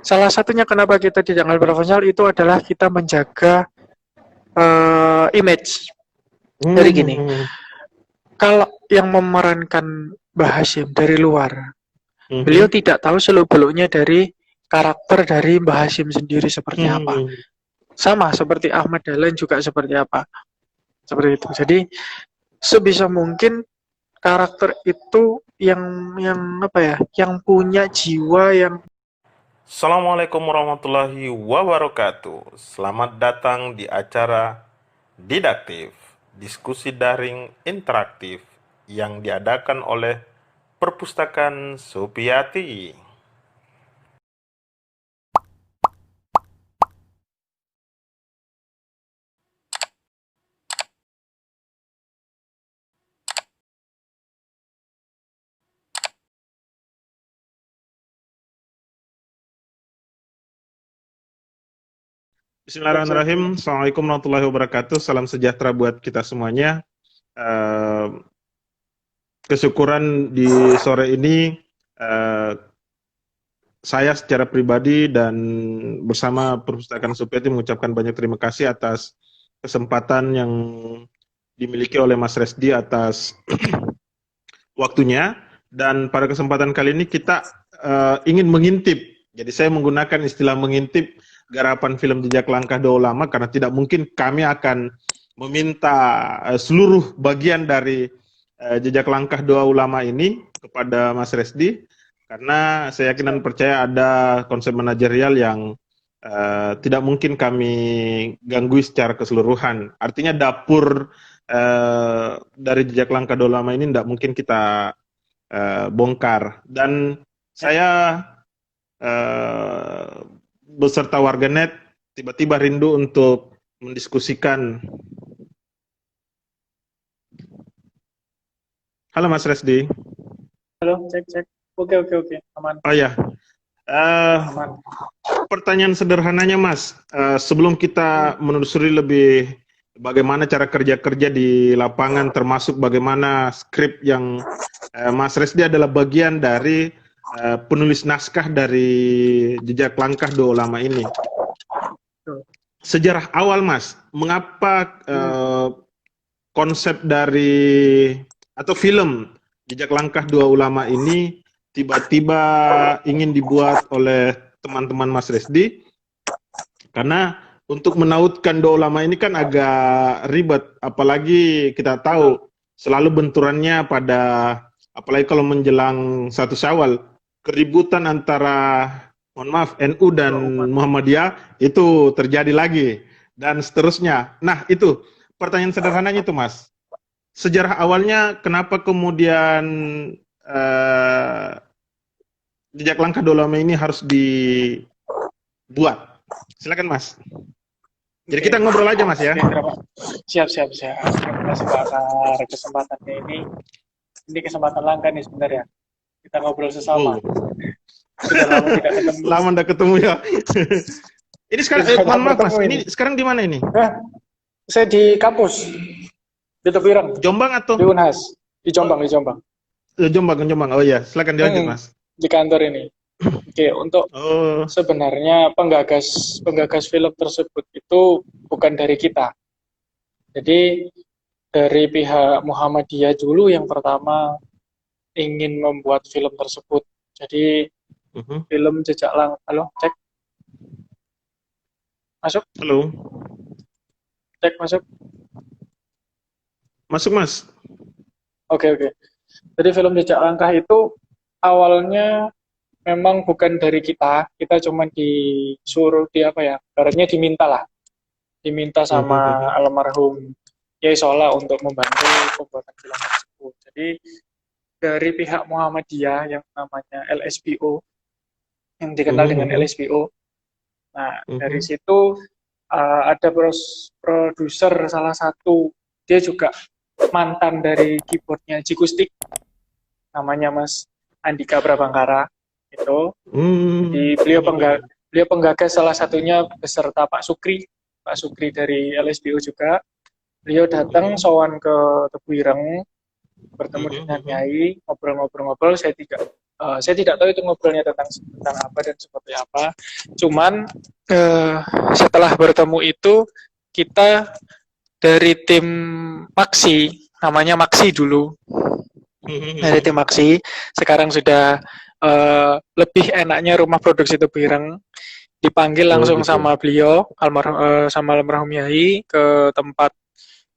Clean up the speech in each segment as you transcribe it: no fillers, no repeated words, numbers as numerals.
salah satunya kenapa kita dianggap profesional itu adalah kita menjaga image. Jadi gini, kalau yang memerankan Mbah Hashim dari luar, beliau tidak tahu seluk-beluknya dari karakter dari Mbah Hashim sendiri seperti apa. Sama seperti Ahmad Dahlan juga seperti apa. Seperti itu. Jadi sebisa mungkin karakter itu yang apa ya? Yang punya jiwa yang. Assalamualaikum warahmatullahi wabarakatuh. Selamat datang di acara Didaktif, diskusi daring interaktif yang diadakan oleh Perpustakaan Supiyati. Bismillahirrahmanirrahim. Assalamualaikum warahmatullahi wabarakatuh. Salam sejahtera buat kita semuanya. Kesyukuran di sore ini saya secara pribadi dan bersama Perpustakaan Supiyati mengucapkan banyak terima kasih atas kesempatan yang dimiliki oleh Mas Resdi atas waktunya. Dan pada kesempatan kali ini kita ingin mengintip. Jadi saya menggunakan istilah mengintip garapan film Jejak Langkah Dua Ulama karena tidak mungkin kami akan meminta seluruh bagian dari Jejak Langkah Dua Ulama ini kepada Mas Resdi, karena saya yakin dan percaya ada konsep manajerial yang tidak mungkin kami ganggu secara keseluruhan. Artinya dapur dari Jejak Langkah Dua Ulama ini tidak mungkin kita bongkar. Dan saya beserta warganet tiba-tiba rindu untuk mendiskusikan. Halo Mas Resdi. Halo, cek. Oke, aman. Oh ya, Aman. pertanyaan sederhananya Mas, sebelum kita menelusuri lebih bagaimana cara kerja di lapangan, termasuk bagaimana skrip yang Mas Resdi adalah bagian dari penulis naskah dari Jejak Langkah Dua Ulama ini. Sejarah awal Mas, mengapa konsep dari atau film Jejak Langkah Dua Ulama ini tiba-tiba ingin dibuat oleh teman-teman Mas Resdi? Karena untuk menautkan dua ulama ini kan agak ribet, apalagi kita tahu selalu benturannya pada, apalagi kalau menjelang 1 Syawal, keributan antara, mohon maaf, NU dan Muhammadiyah itu terjadi lagi, dan seterusnya. Nah itu, pertanyaan sederhananya itu Mas, sejarah awalnya kenapa kemudian Jejak Langkah Dua Ulama ini harus dibuat? Silakan Mas. Jadi kita ngobrol aja Mas ya. Siap. Terima kasih Pak atas kesempatannya ini. Ini kesempatan langka nih sebenarnya. Kita ngobrol sesama. Sudah lama tidak ketemu. Lama tidak ketemu ya. Ini sekarang, mohon maaf Mas, ini sekarang di mana ini? Saya di kampus. Di Tepirang. Jombang atau? Di Unhas. Di Jombang. Jombang. Oh iya, silakan dilanjut Mas. Di kantor ini. Oke, untuk sebenarnya penggagas film tersebut itu bukan dari kita. Jadi dari pihak Muhammadiyah dulu yang pertama ingin membuat film tersebut. Jadi film Jejak Langkah. Halo, cek. Masuk? Halo. Cek, masuk. Masuk Mas. Oke. Jadi film Jejak Langkah itu awalnya memang bukan dari kita cuma disuruh ibaratnya diminta sama almarhum Yai Sola untuk membantu pembuatan film tersebut. Jadi dari pihak Muhammadiyah yang namanya LSPO, yang dikenal dengan LSPO. Nah dari situ ada produser salah satu, dia juga mantan dari keyboardnya Jikustik, namanya Mas Andika Prabangkara. Itu jadi beliau penggagas salah satunya beserta Pak Sukri dari LSPO juga. Beliau datang sowan ke Tebu Ireng, bertemu dengan Nyai, ngobrol-ngobrol-ngobrol. Saya tidak tahu itu ngobrolnya tentang apa dan seperti apa. Cuman setelah bertemu itu kita dari tim Maksi, namanya Maksi dulu, dari tim Maksi, sekarang sudah lebih enaknya Rumah Produksi Tebireng, dipanggil Oh langsung gitu. sama beliau, sama almarhum Yai ke tempat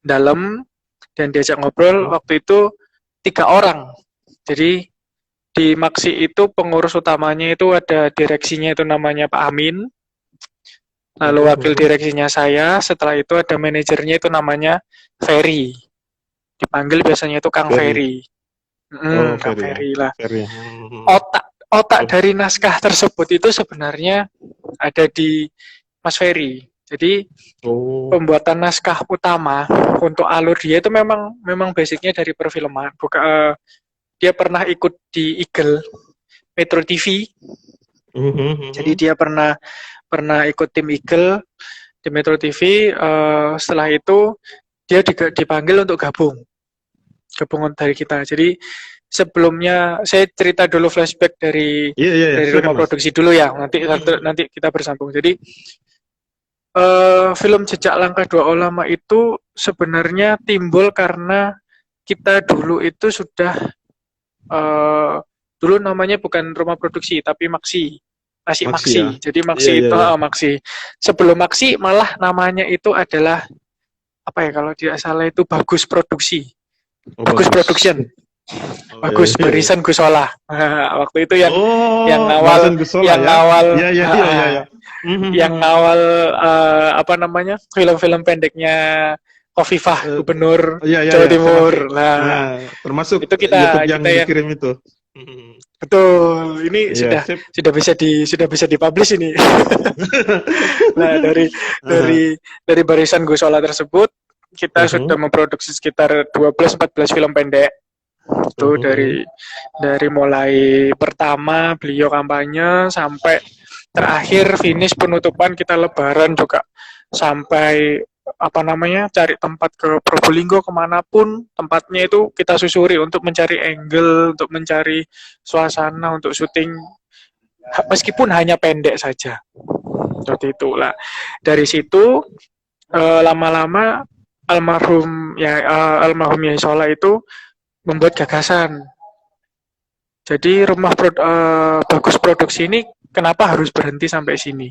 dalam dan diajak ngobrol. Waktu itu 3 orang. Jadi di Maksi itu pengurus utamanya itu ada direksinya itu namanya Pak Amin, lalu wakil direksinya saya, setelah itu ada manajernya itu namanya Ferry. Dipanggil biasanya itu Kang Ferry. Ferry. Oh, Kang Ferry ya. Ferry lah. Ferry. Otak dari naskah tersebut itu sebenarnya ada di Mas Ferry. Jadi Oh. pembuatan naskah utama untuk alur dia itu memang basicnya dari perfilman. Dia pernah ikut di Eagle Metro TV. Jadi dia pernah ikut tim Eagle di Metro TV. Setelah itu dia dipanggil untuk gabung dari kita. Jadi sebelumnya saya cerita dulu flashback dari Silakan, rumah Mas. produksi dulu ya. Nanti kita bersambung. Jadi film Jejak Langkah Dua Ulama itu sebenarnya timbul karena kita dulu itu sudah dulu namanya bukan rumah produksi tapi Maksi. Masih Maksi Maksi. ya. Jadi Iya, Maksi iya, itu iya. Maksi. Sebelum Maksi malah namanya itu adalah apa ya kalau tidak salah itu Bagus Produksi. Oh, Bagus bagus. Production. Oh, Bagus iya, iya. Barisan Gusola. Waktu itu yang Oh, awal Barisan Gusola ya. Iya, iya, iya, iya, iya. yang awal apa namanya film-film pendeknya Khofifah Eh, Gubernur Iya, iya, Jawa iya, Timur. termasuk Nah, termasuk itu YouTube yang kita yang dikirim itu. betul. Ini Iya, sip. sudah bisa dipublish ini. Nah, Aha. dari barisan Gusola tersebut kita sudah memproduksi sekitar 12-14 film pendek. Itu dari mulai pertama beliau kampanye sampai terakhir finish penutupan kita lebaran juga, sampai apa namanya cari tempat ke Probolinggo kemanapun tempatnya itu kita susuri untuk mencari angle, untuk mencari suasana untuk syuting meskipun hanya pendek saja. Seperti itulah. Dari situ lama-lama almarhum Yai Sola itu membuat gagasan. Jadi Bagus Produksi ini kenapa harus berhenti sampai sini?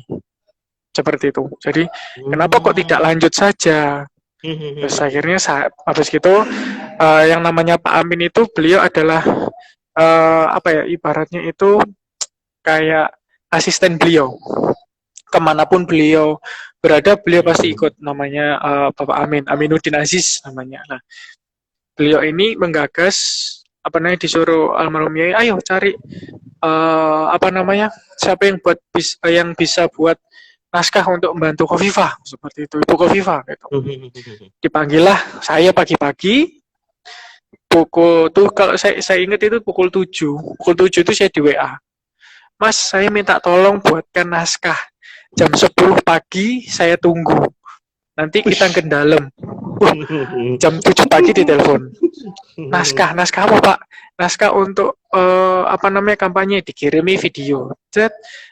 Seperti itu. Jadi kenapa kok tidak lanjut saja? Terus akhirnya habis gitu yang namanya Pak Amin itu beliau adalah apa ya ibaratnya itu kayak asisten beliau. Kemanapun beliau berada, beliau pasti ikut. Namanya Bapak Aminuddin Aziz namanya. Nah, beliau ini menggagas apa namanya disuruh almarhum Yai, ayo cari apa namanya siapa yang bisa buat naskah untuk membantu Khofifah seperti itu, Ibu Khofifah gitu. Dipanggillah saya pagi-pagi pukul tuh kalau saya ingat itu pukul 7 itu saya di WA. Mas, saya minta tolong buatkan naskah. Jam 10 pagi saya tunggu. Nanti kita ke dalam. Jam 7 pagi di telepon. Naskah apa Pak? Naskah untuk apa namanya kampanye, dikirimi video.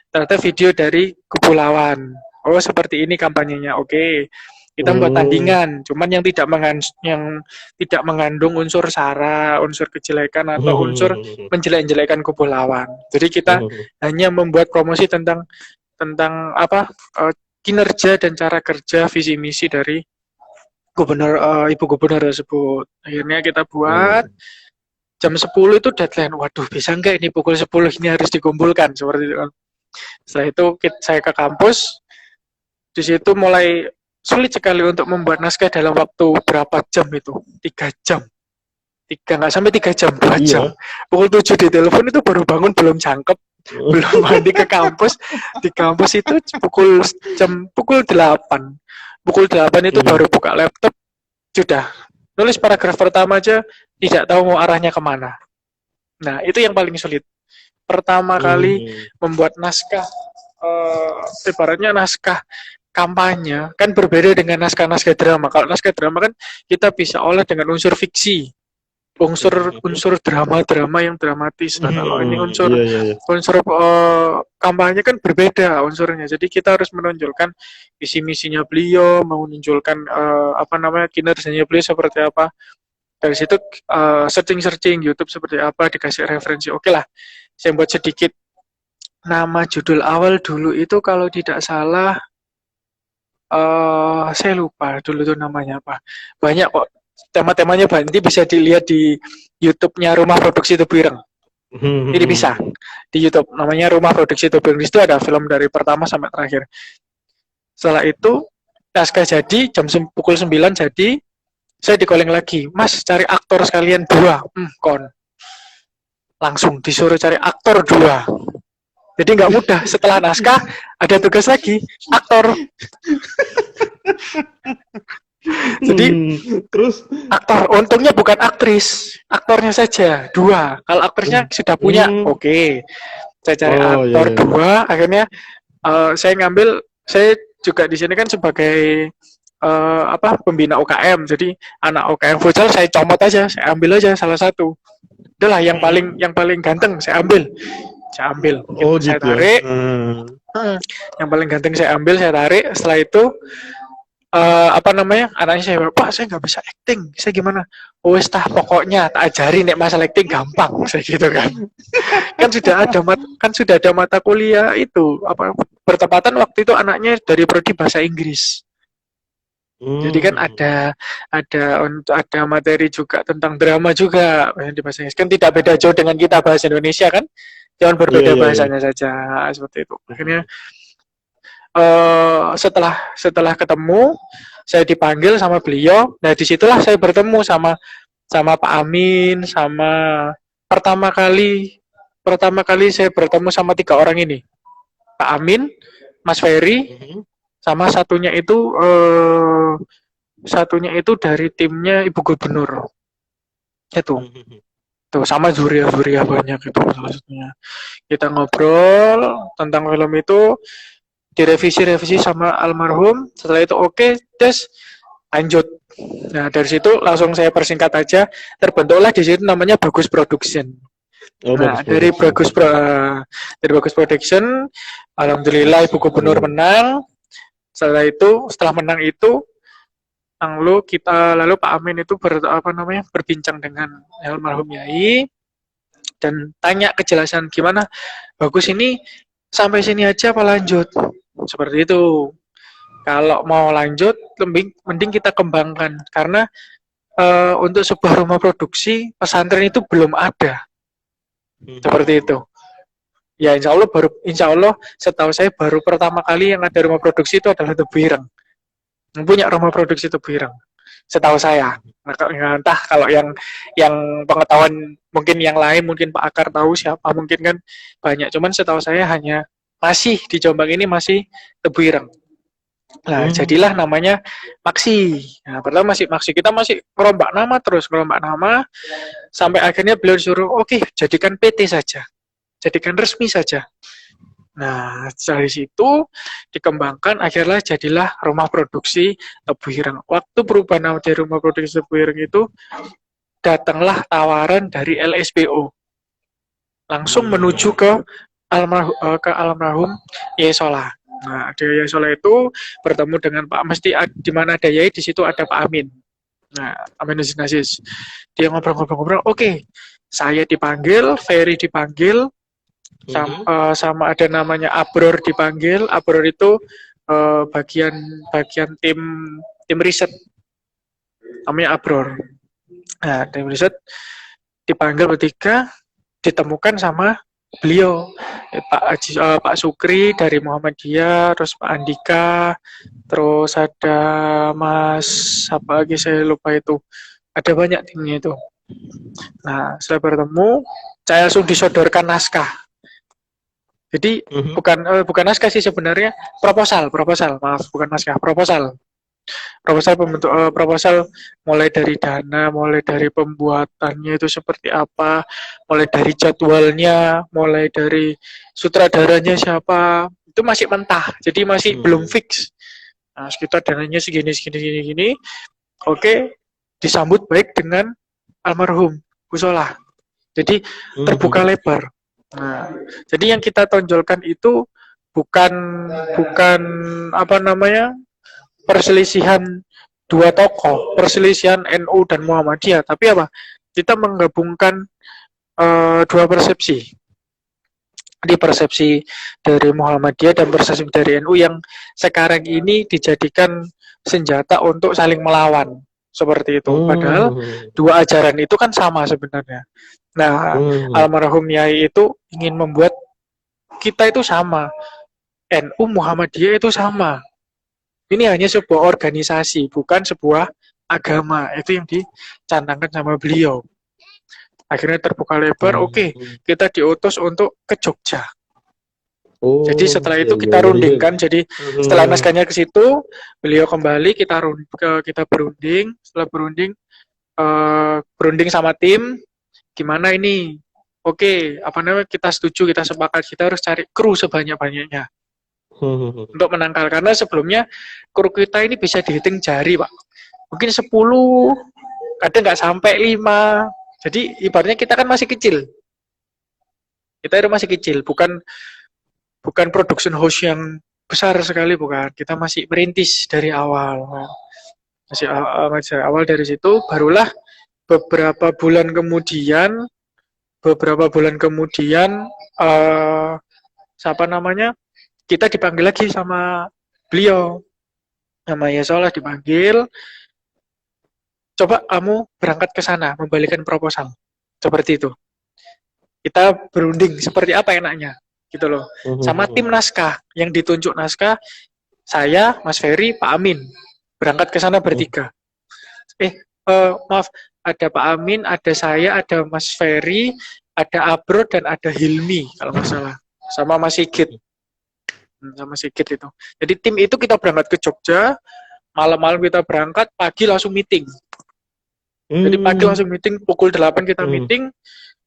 Ternyata video dari Kepulauan. Oh, seperti ini kampanyenya. Oke. Kita membuat tandingan, cuman yang tidak mengandung unsur sara, unsur kejelekan atau unsur menjelek-jelekan Kepulauan. Jadi kita hanya membuat promosi tentang apa kinerja dan cara kerja visi misi dari Ibu Gubernur tersebut. Akhirnya kita buat jam 10 itu deadline. Waduh, bisa enggak ini pukul 10 ini harus dikumpulkan seperti itu. Setelah itu saya ke kampus. Di situ mulai sulit sekali untuk membuat naskah dalam waktu berapa jam itu? 3 jam. Nggak sampai 3 jam, 2 jam. Pukul 7 di telepon itu baru bangun, belum cangkep, belum mandi ke kampus. Di kampus itu pukul 8. Pukul 8 itu baru buka laptop, sudah. Nulis paragraf pertama aja, tidak tahu mau arahnya kemana. Nah, itu yang paling sulit. Pertama kali membuat naskah, ibaratnya naskah kampanye, kan berbeda dengan naskah-naskah drama. Kalau naskah drama kan kita bisa olah dengan unsur fiksi. unsur drama-drama yang dramatis. Nah, kalau ini unsur Iya, iya, iya. unsur kampanye kan berbeda unsurnya. Jadi kita harus menonjolkan visi misinya beliau, menunjukkan kinerjanya beliau seperti apa. Dari situ searching YouTube seperti apa, dikasih referensi. Oke lah, saya buat sedikit. Nama judul awal dulu itu kalau tidak salah, saya lupa dulu tuh namanya apa. Banyak kok, tema-temanya banyak. Nanti bisa dilihat di YouTube-nya Rumah Produksi Tebuireng. Jadi bisa di YouTube, namanya Rumah Produksi Tebuireng. Di situ ada film dari pertama sampai terakhir. Setelah itu, naskah jadi, pukul 9 jadi, saya di calling lagi, Mas cari aktor sekalian 2. Langsung disuruh cari aktor 2. Jadi nggak mudah, setelah naskah ada tugas lagi, aktor. Jadi terus aktor, untungnya bukan aktris, aktornya saja 2. Kalau aktrisnya sudah punya, oke. Saya cari aktor 2, akhirnya saya juga di sini kan sebagai pembina UKM. Jadi anak UKM futsal saya comot aja, saya ambil aja salah satu. Udahlah yang paling ganteng saya ambil. Oh, saya gitu tarik. Ya? Yang paling ganteng saya ambil, saya tarik. Setelah itu anaknya saya, Pak saya nggak bisa acting, saya gimana? Wes pokoknya tak ajari nek masalah acting gampang, saya gitu kan. kan sudah ada mata kuliah itu bertepatan waktu itu anaknya dari prodi bahasa Inggris. Jadi kan ada materi juga tentang drama juga di bahasa Inggris. Kan tidak beda jauh dengan kita bahasa Indonesia kan, cuman berbeda bahasanya saja seperti itu. Akhirnya setelah ketemu, saya dipanggil sama beliau. Nah disitulah saya bertemu sama Pak Amin, sama pertama kali saya bertemu sama 3 orang ini, Pak Amin, Mas Ferry, sama satunya itu dari timnya Ibu Gubernur. Itu. Tuh sama Zuria banyak itu salah satunya. Kita ngobrol tentang film itu, direvisi sama almarhum. Setelah itu oke, lanjut. Nah, dari situ langsung saya persingkat aja, terbentuklah di situ namanya Bagus Production. Dari Bagus Production, alhamdulillah Ibu Gubernur menang. Setelah menang itu, lalu Pak Amin itu berbincang dengan almarhum Yai dan tanya kejelasan gimana, Bagus ini sampai sini aja apa lanjut? Seperti itu. Kalau mau lanjut, mending kita kembangkan karena untuk sebuah rumah produksi pesantren itu belum ada. Seperti itu. Ya insya Allah setahu saya baru pertama kali yang ada rumah produksi itu adalah Tebuireng. Yang punya rumah produksi Tebuireng. Setahu saya. Nah, entah kalau yang pengetahuan mungkin yang lain, mungkin Pak Akar tahu siapa, mungkin kan banyak. Cuman setahu saya hanya masih di Jombang ini masih Tebuireng. Nah, jadilah namanya Maksi. Nah, pertama masih Maksi, kita masih ngerombak nama sampai akhirnya beliau disuruh, oke, jadikan PT saja. Jadikan resmi saja. Nah, dari situ dikembangkan, akhirnya jadilah rumah produksi Tebuireng. Waktu perubahan nama dari rumah produksi Tebuireng itu, datanglah tawaran dari LSPO. Langsung menuju ke almarhum Yesola. Nah, di Yesola itu bertemu dengan Pak, mesti di mana ada Yai, di situ ada Pak Amin. Nah, Amin Aziz. Dia ngobrol-ngobrol, oke, saya dipanggil, Ferry dipanggil, sama ada namanya Abror dipanggil. Abror itu bagian tim riset, namanya Abror. Nah, tim riset dipanggil bertiga, ditemukan sama beliau, Pak Sukri dari Muhammadiyah, terus Pak Andika, terus ada Mas apa lagi saya lupa itu, ada banyak timnya itu. Nah, setelah bertemu, saya langsung disodorkan naskah. Jadi bukan naskah sih sebenarnya, proposal, maaf, bukan naskah, proposal mulai dari dana, mulai dari pembuatannya itu seperti apa, mulai dari jadwalnya, mulai dari sutradaranya siapa, itu masih mentah, jadi masih belum fix. Nah, sekitar dananya segini. Oke, disambut baik dengan almarhum. musola. Jadi terbuka lebar. Nah, jadi yang kita tonjolkan itu bukan bukan apa namanya perselisihan dua tokoh, perselisihan NU dan Muhammadiyah, tapi apa? Kita menggabungkan dua persepsi. Di persepsi dari Muhammadiyah dan persepsi dari NU yang sekarang ini dijadikan senjata untuk saling melawan seperti itu. Padahal dua ajaran itu kan sama sebenarnya. Nah, almarhum Yai itu ingin membuat kita itu sama. NU Muhammadiyah itu sama. Ini hanya sebuah organisasi, bukan sebuah agama. Itu yang dicanangkan sama beliau. Akhirnya terbuka lebar, oke, kita diutus untuk ke Jogja. Jadi setelah itu kita rundingkan, jadi setelah naskahnya ke situ, beliau kembali, kita berunding, setelah berunding sama tim, gimana ini? Oke, apa namanya, kita setuju, kita sepakat, kita harus cari kru sebanyak-banyaknya untuk menangkal, karena sebelumnya kru kita ini bisa dihitung jari, Pak. Mungkin 10, kadang nggak sampai 5. Jadi ibaratnya kita kan masih kecil. Kita itu masih kecil, bukan production house yang besar sekali, bukan. Kita masih merintis dari awal. Masih awal dari situ, barulah beberapa bulan kemudian siapa namanya? Kita dipanggil lagi sama beliau. Nama Yasolah dipanggil. Coba kamu berangkat ke sana, membalikan proposal. Seperti itu. Kita berunding seperti apa enaknya, gitu loh. Sama tim naskah, yang ditunjuk naskah, saya, Mas Ferry, Pak Amin. Berangkat ke sana bertiga. Maaf, ada Pak Amin, ada saya, ada Mas Ferry, ada Abro, dan ada Hilmi, kalau nggak salah. Sama Mas Sigit. Sama Sigit itu. Jadi tim itu kita berangkat ke Jogja, malam-malam kita berangkat, pagi langsung meeting. Jadi pagi langsung meeting, pukul 8 kita meeting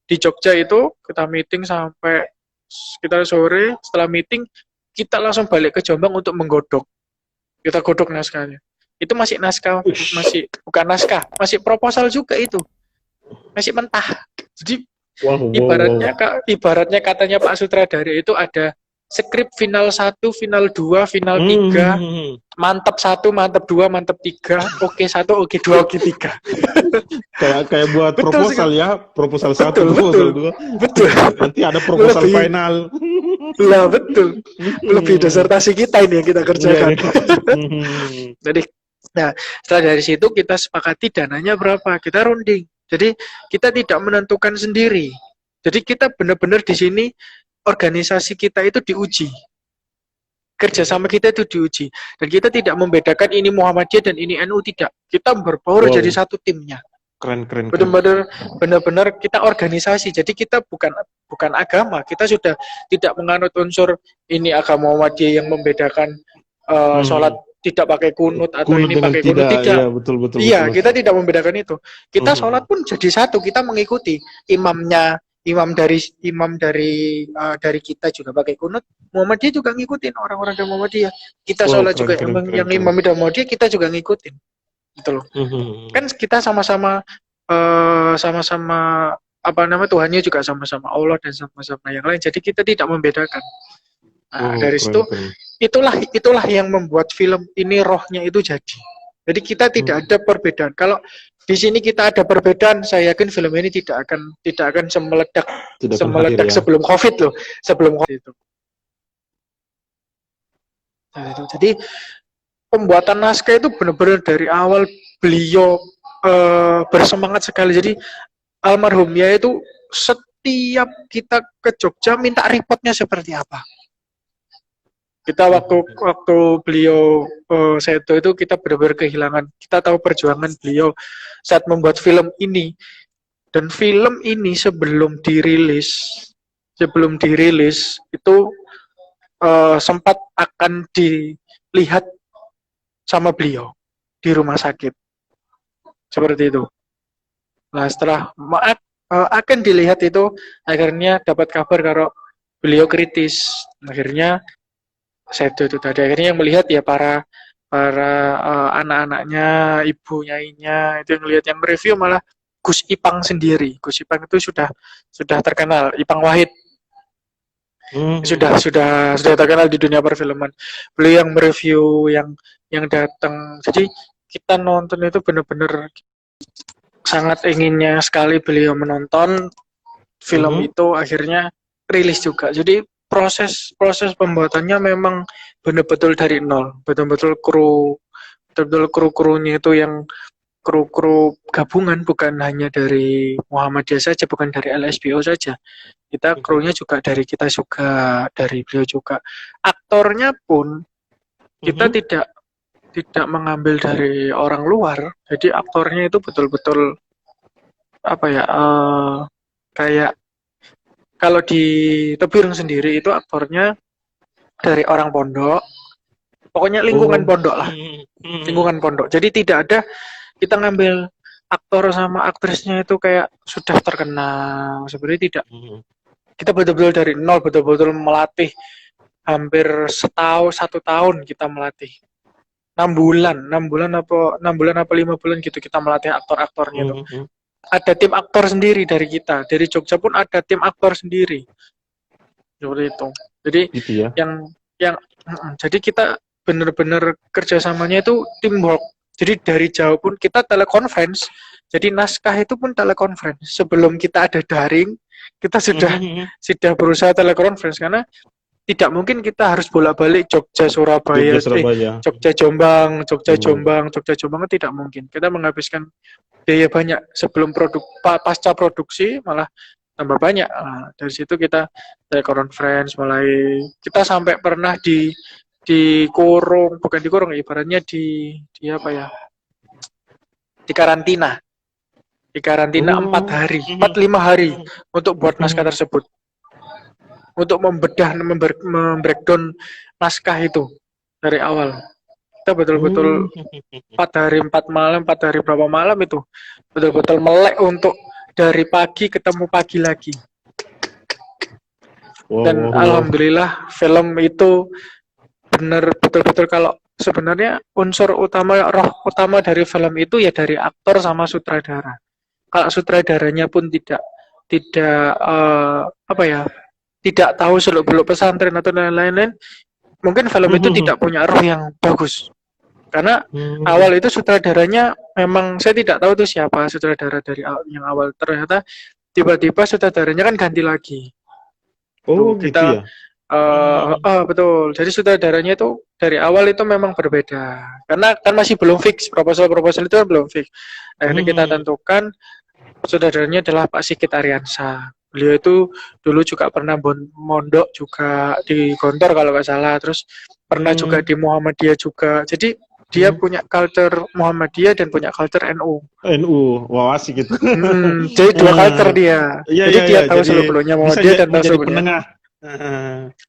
di Jogja itu, kita meeting sampai sekitar sore. Setelah meeting, kita langsung balik ke Jombang untuk menggodok. Kita godok naskahnya. Itu masih naskah, bukan naskah, masih proposal juga itu. Masih mentah. Jadi ibaratnya katanya Pak Sutradara itu ada skrip final 1, final 2, final 3, mantap 1, mantap 2, mantap 3, oke 1, oke 2, oke 3. kayak buat betul proposal sih. Ya, proposal 1, proposal 2. Betul. Nanti ada proposal final. Lah, betul. Lebih disertasi kita ini yang kita kerjakan. Jadi, nah, setelah dari situ kita sepakati dananya berapa, kita runding. Jadi, kita tidak menentukan sendiri. Jadi, kita benar-benar di sini organisasi kita itu diuji. Kerjasama kita itu diuji. Dan kita tidak membedakan ini Muhammadiyah dan ini NU, tidak. Kita berbaur jadi satu timnya. Keren. Benar-benar kita organisasi. Jadi kita bukan agama. Kita sudah tidak menganut unsur ini agama Muhammadiyah yang membedakan sholat tidak pakai kunut atau ini pakai kunut, tidak. Iya, betul. Iya, kita tidak membedakan itu. Kita sholat pun jadi satu. Kita mengikuti imam dari kita juga pakai kunut, Muhammadiyah juga ngikutin orang-orang dari Muhammadiyah. Kita sholat juga yang imam dari Muhammadiyah, kita juga ngikutin, gitu loh. Kan kita sama-sama apa namanya, Tuhannya juga sama-sama Allah dan sama-sama yang lain. Jadi kita tidak membedakan. Nah, dari situ itulah yang membuat film ini rohnya itu jadi. Jadi kita tidak ada perbedaan. Kalau di sini kita ada perbedaan, saya yakin film ini tidak akan semeledak sebelum COVID loh, sebelum COVID itu. Nah, itu. Jadi pembuatan naskah itu benar-benar dari awal beliau bersemangat sekali. Jadi almarhum Yai itu setiap kita ke Jogja minta reportnya seperti apa. Kita waktu beliau Seto itu kita benar-benar kehilangan. Kita tahu perjuangan beliau saat membuat film ini. Dan film ini sebelum dirilis itu sempat akan dilihat sama beliau di rumah sakit. Seperti itu. Nah, setelah akan dilihat itu, akhirnya dapat kabar kalau beliau kritis. Akhirnya Seto itu tadi akhirnya yang melihat ya para anak-anaknya, ibu nyainya itu yang melihat, yang mereview malah Gus Ipang sendiri. Gus Ipang itu sudah terkenal, Ipang Wahid sudah terkenal di dunia perfilman. Beliau yang mereview, yang datang. Jadi kita nonton itu benar-benar sangat inginnya sekali beliau menonton film itu, akhirnya rilis juga. Jadi proses pembuatannya memang betul-betul dari nol, betul-betul kru-krunya itu yang kru gabungan, bukan hanya dari Muhammadiyah saja, bukan dari LSBO saja. Kita krunya juga dari kita juga, dari beliau juga. Aktornya pun kita tidak mengambil dari orang luar. Jadi aktornya itu betul-betul apa ya? Kayak kalau di Tebireng sendiri itu aktornya dari orang pondok. Pokoknya lingkungan pondok lah. Lingkungan pondok. Jadi tidak ada kita ngambil aktor sama aktrisnya itu kayak sudah terkenal. Sebenarnya tidak. Kita betul-betul dari nol, betul-betul melatih hampir 1 tahun kita melatih. 6 bulan apa 5 bulan gitu kita melatih aktor-aktornya itu. Ada tim aktor sendiri dari kita. Dari Jogja pun ada tim aktor sendiri. Seperti itu. Jadi gitu ya. Jadi kita benar-benar kerjasamanya itu teamwork. Jadi dari jauh pun kita telekonferensi. Jadi naskah itu pun telekonferensi. Sebelum kita ada daring, kita sudah berusaha telekonferensi, karena tidak mungkin kita harus bolak-balik Jogja Surabaya, Jogja Jombang itu tidak mungkin. Kita menghabiskan biaya banyak sebelum pasca produksi, malah tambah banyak. Nah, dari situ kita telekonferensi, mulai kita sampai pernah dikurung, bukan dikurung, ibaratnya di apa ya? Di karantina 4-5 hari untuk buat naskah tersebut, untuk membedah, membreakdown naskah itu dari awal. Kita betul-betul 4 hari 4 malam, 4 hari berapa malam itu betul-betul melek untuk dari pagi ketemu pagi lagi. Dan alhamdulillah film itu benar betul-betul, kalau sebenarnya unsur utama, roh utama dari film itu ya dari aktor sama sutradara. Kalau sutradaranya pun tidak tidak tahu seluk-beluk pesantren atau lain-lain, mungkin film itu tidak punya roh yang bagus. Karena awal itu sutradaranya memang saya tidak tahu itu siapa sutradara dari yang awal, ternyata tiba-tiba sutradaranya kan ganti lagi. Gitu ya. Betul. Jadi sutradaranya itu dari awal itu memang berbeda. Karena kan masih belum fix, proposal itu kan belum fix. Akhirnya kita tentukan sutradaranya adalah Pak Sigit Ariansa. Beliau itu dulu juga pernah mondok juga di Gontor kalau nggak salah, terus pernah juga di Muhammadiyah juga. Jadi dia punya culture Muhammadiyah dan punya culture NU. Wah asik gitu. Jadi 2 culture dia. Jadi dia tahu seluk-beluknya Muhammadiyah dan tahu seluk-beluknya.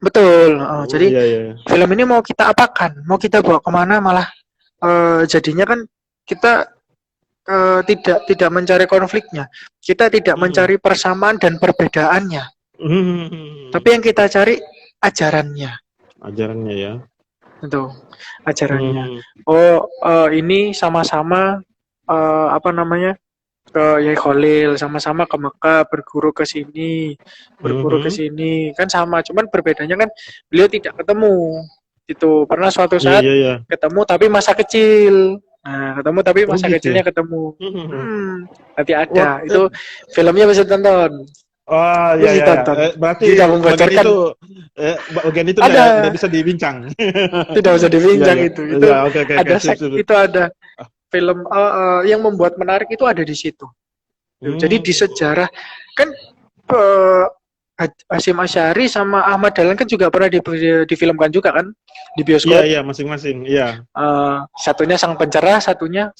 Betul. Jadi film ini mau kita apakan, mau kita bawa kemana, malah jadinya kan kita tidak mencari konfliknya, kita tidak mencari persamaan dan perbedaannya, tapi yang kita cari ajarannya ya. Itu ajarannya. Ini sama-sama ke Yai Khalil, sama-sama ke Mekah, berguru ke sini kan sama, cuman berbedanya kan beliau tidak ketemu. Itu pernah suatu saat ketemu tapi masa kecil. Nah, ketemu tapi masa kecilnya ketemu. Nanti ada. Itu filmnya bisa tonton. Berarti bagian itu tidak bisa dibincang. Tidak bisa dibincang itu. Itu ada film yang membuat menarik itu ada di situ. Jadi di sejarah kan Hasyim Asy'ari sama Ahmad Dahlan kan juga pernah difilmkan juga kan di bioskop. Iya, masing-masing. Iya. Satunya Sang Pencerah, satunya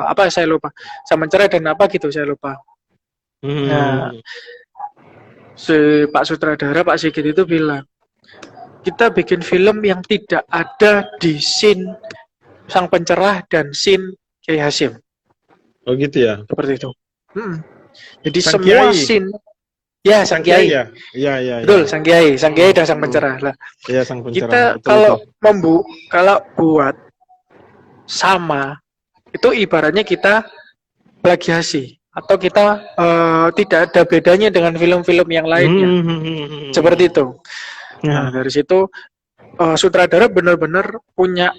apa saya lupa. Sang Pencerah dan apa gitu saya lupa. Nah, si Pak Sutradara Pak Sigit itu bilang, kita bikin film yang tidak ada di scene Sang Pencerah dan scene Kiai Hasyim. Oh gitu ya. Seperti itu. Jadi Sang semua scene ya Sang Kiai. Iya. Betul, Sang Kiai dan Sang Pencerah lah. Iya, Sang Pencerah. Kita kalau buat sama itu ibaratnya kita plagiasi, atau kita tidak ada bedanya dengan film-film yang lainnya. Seperti itu. Nah, dari situ sutradara benar-benar punya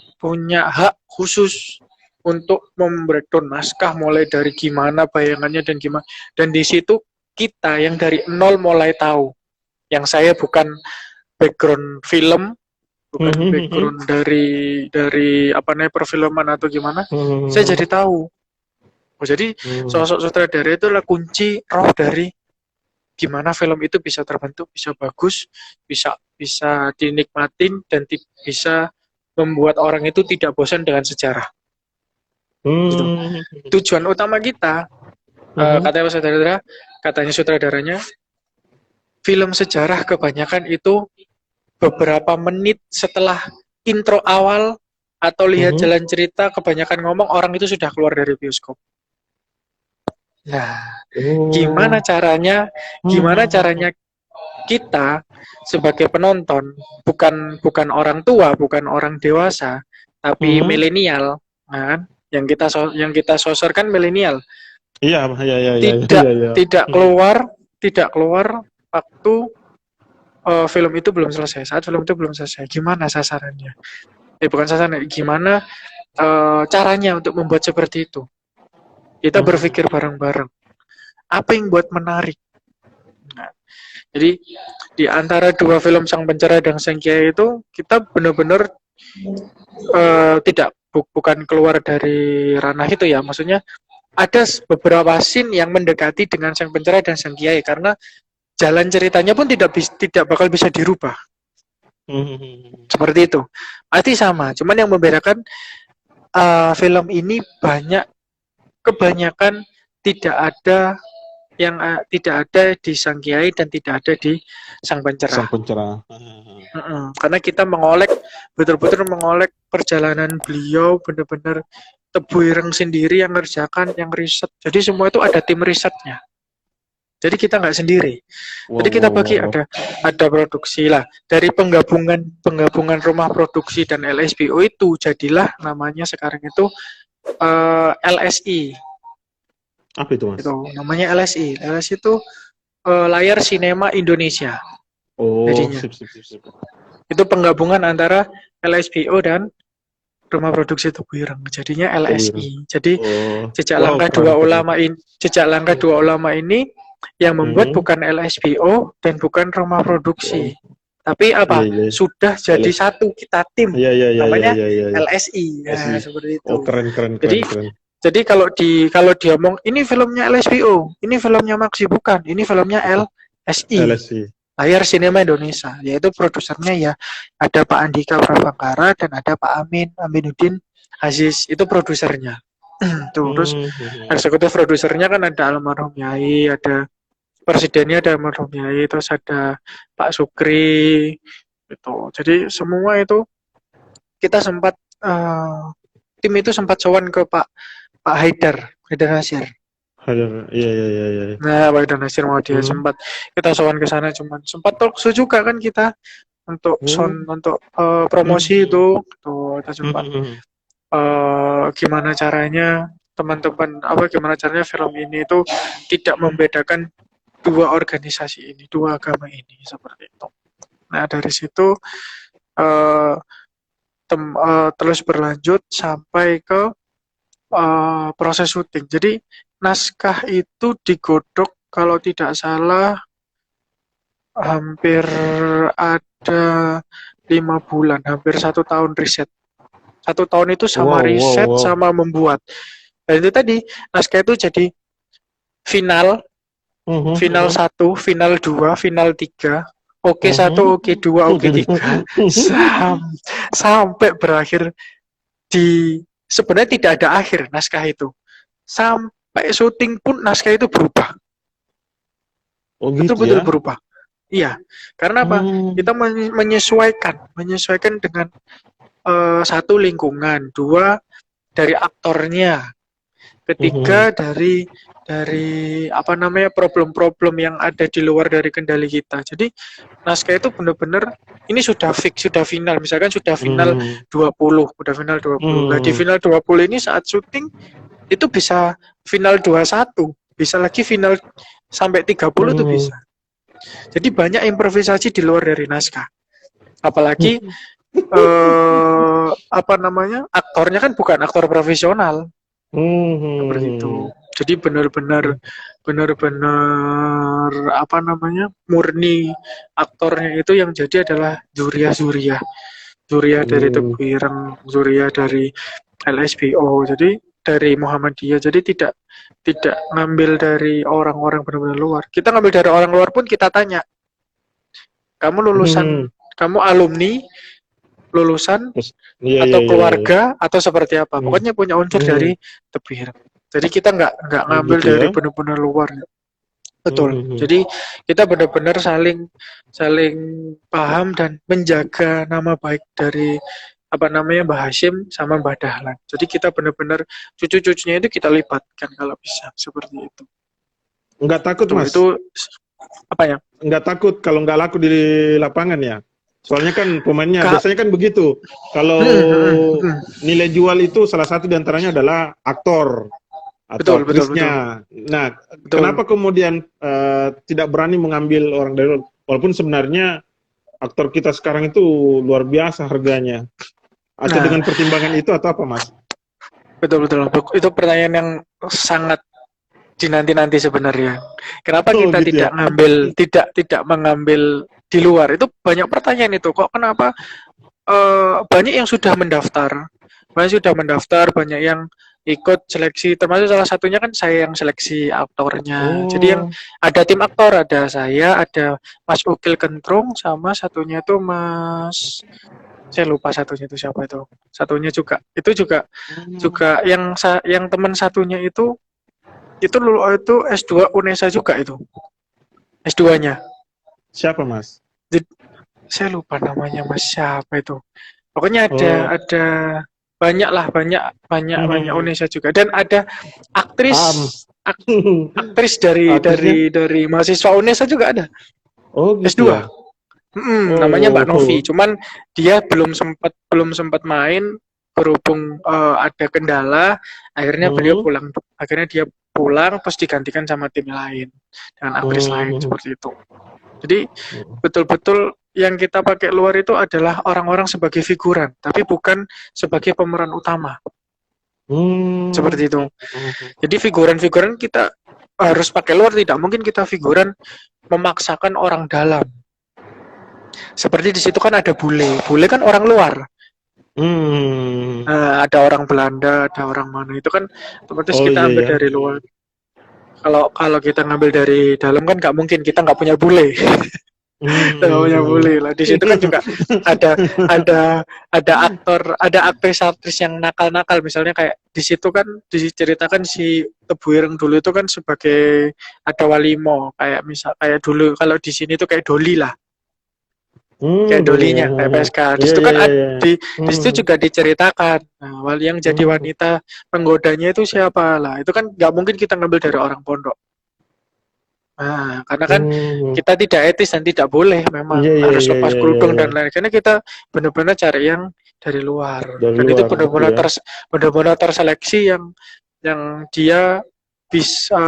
hak khusus untuk membreakdown naskah mulai dari gimana bayangannya dan gimana. Dan di situ kita yang dari nol mulai tahu. Yang saya bukan background film, bukan background dari apa namanya perfilman atau gimana, saya jadi tahu. Jadi sosok sutradara itu adalah kunci roh dari gimana film itu bisa terbentuk, bisa bagus, bisa dinikmatin dan bisa membuat orang itu tidak bosan dengan sejarah. Gitu. Tujuan utama kita, katanya sutradaranya, film sejarah kebanyakan itu beberapa menit setelah intro awal atau lihat jalan cerita, kebanyakan ngomong orang itu sudah keluar dari bioskop. Nah, gimana caranya kita sebagai penonton, bukan orang tua, bukan orang dewasa, tapi milenial, kan? Yang kita sosorkan milenial. Iya. Tidak keluar waktu film itu belum selesai. Saat film itu belum selesai, gimana sasarannya? Bukan sasarannya, gimana caranya untuk membuat seperti itu? Kita berpikir bareng-bareng. Apa yang buat menarik? Nah, jadi di antara dua film Sang Pencerah dan Sang Kiai itu kita benar-benar bukan keluar dari ranah itu ya. Maksudnya ada beberapa scene yang mendekati dengan Sang Pencerah dan Sang Kiai karena jalan ceritanya pun tidak bakal bisa dirubah. Seperti itu. Pasti sama. Cuman yang membedakan film ini kebanyakan tidak ada di Sang Kiai dan tidak ada di Sang Pencerah. Karena kita betul-betul mengolek perjalanan beliau, benar-benar Tebu Ireng sendiri yang ngerjakan, yang riset. Jadi semua itu ada tim risetnya. Jadi kita nggak sendiri. Jadi kita bagi ada produksi lah. Dari penggabungan rumah produksi dan LSPO itu jadilah namanya sekarang itu LSI. Apa itu, Mas? Itu namanya LSI. LSI itu Layar Sinema Indonesia. Jadinya. Sip. Itu penggabungan antara LSPO dan rumah produksi Tebu Ireng. Jadinya LSI. Jadi jejak langkah dua ulama ini yang membuat bukan LSPO dan bukan rumah produksi. Tapi apa? Sudah jadi satu, kita tim. Namanya LSI. Nah, seperti itu. Keren. Jadi kalau dia ngomong ini filmnya LSPO, ini filmnya Maxi, bukan, ini filmnya LSI. Layar Sinema Indonesia, yaitu produsernya ya ada Pak Andika Prabangkara dan ada Pak Aminuddin Aziz, itu produsernya. Terus eksekutif produsernya kan ada almarhum Yai, ada presidennya ada almarhum Yai, terus ada Pak Sukri, gitu. Jadi semua itu kita sempat tim itu sempat sowan ke Pak Haidar Nasir. Iya. Nah, Pak Haidar Nasir mau dia sempat kita sowan ke sana, cuman sempat talk show juga kan kita untuk untuk promosi itu, kita sempat gimana caranya teman-teman gimana caranya film ini itu tidak membedakan dua organisasi ini, dua agama ini, seperti itu. Nah, dari situ terus berlanjut sampai ke proses syuting. Jadi naskah itu digodok kalau tidak salah hampir ada 5 bulan, hampir 1 tahun riset. 1 tahun itu sama riset sama membuat. Dan itu tadi naskah itu jadi final 1, final 2, final 3, oke 1, oke 2, oke 3 sampai berakhir di sebenarnya tidak ada akhir naskah itu. Sampai syuting pun naskah itu berubah. Betul-betul berubah. Iya. Karena apa? Kita menyesuaikan dengan satu lingkungan, 2 dari aktornya, ketiga dari problem-problem yang ada di luar dari kendali kita. Jadi naskah itu benar-benar ini sudah fix, sudah final. Misalkan sudah final 20. Nah, di final 20 ini saat syuting itu bisa final 21. bisa lagi final sampai 30 tuh bisa. Jadi banyak improvisasi di luar dari naskah. Apalagi apa namanya, aktornya kan bukan aktor profesional seperti itu. Jadi benar-benar apa namanya, murni aktornya itu yang jadi adalah Zuria dari Tebu Ireng, Zuria dari LSBO, jadi dari Muhammadiyah. Jadi tidak ngambil dari orang-orang benar-benar luar. Kita ngambil dari orang luar pun kita tanya, kamu lulusan, kamu alumni, lulusan atau keluarga atau seperti apa? Pokoknya punya unsur dari Tebu Ireng. Jadi kita nggak ngambil gitu dari ya? benar-benar luar. Betul. Jadi kita benar-benar saling paham dan menjaga nama baik dari apa namanya Mbah Hashim sama Mbah Dahlan. Jadi kita benar-benar cucu-cucunya itu kita libatkan kalau bisa seperti itu. Nggak takut Tuh, Mas? itu apa ya? Nggak takut kalau nggak laku di lapangan ya? Soalnya kan pemainnya biasanya kan begitu. Kalau nilai jual itu salah satu diantaranya adalah aktor atau aktrisnya. Nah, kenapa kemudian tidak berani mengambil orang dari luar? Walaupun sebenarnya aktor kita sekarang itu luar biasa harganya. Atau dengan pertimbangan itu atau apa, Mas? Betul. Itu pertanyaan yang sangat dinanti-nanti sebenarnya. Kenapa kita gitu tidak ngambil, tidak mengambil di luar? Itu banyak pertanyaan itu. Kok kenapa banyak yang sudah mendaftar? Banyak yang ikut seleksi, termasuk salah satunya kan saya yang seleksi aktornya. Jadi yang ada tim aktor, ada saya, ada Mas Ukil Kentrung, sama satunya tuh Mas, saya lupa satunya itu siapa itu. Satunya juga yang teman satunya itu S2 UNESA juga itu. S2-nya. Siapa, Mas? Saya lupa namanya Mas siapa itu. Pokoknya ada banyak UNESA juga, dan ada aktris dari mahasiswa UNESA juga ada. Gitu S2. Namanya Mbak Novi, cuman dia belum sempat main berhubung ada kendala, akhirnya beliau pulang. Akhirnya dia pulang terus digantikan sama tim lain dengan aktris lain seperti itu. Jadi betul-betul yang kita pakai luar itu adalah orang-orang sebagai figuran, tapi bukan sebagai pemeran utama. Seperti itu. Jadi figuran-figuran kita harus pakai luar, tidak mungkin kita figuran memaksakan orang dalam. Seperti di situ kan ada bule kan orang luar. Ada orang Belanda, ada orang mana, itu kan otomatis kita ambil dari luar. Kalau kita ngambil dari dalam kan nggak mungkin, kita nggak punya bule. Punya bule lah. Di situ kan juga ada aktris yang nakal-nakal, misalnya kayak di situ kan diceritakan si Tebu Ireng dulu itu kan sebagai ada walimo, kayak dulu kalau di sini tuh kayak doli lah. Kayak dolinya, kayak PSK. Di situ kan di situ juga diceritakan. Nah, yang jadi wanita penggodanya itu siapa lah? Itu kan nggak mungkin kita ngambil dari orang pondok. Nah, karena kan kita tidak etis dan tidak boleh memang harus lepas kerudung dan lain. Karena kita benar-benar cari yang dari luar. Dan itu benar-benar terseleksi yang dia bisa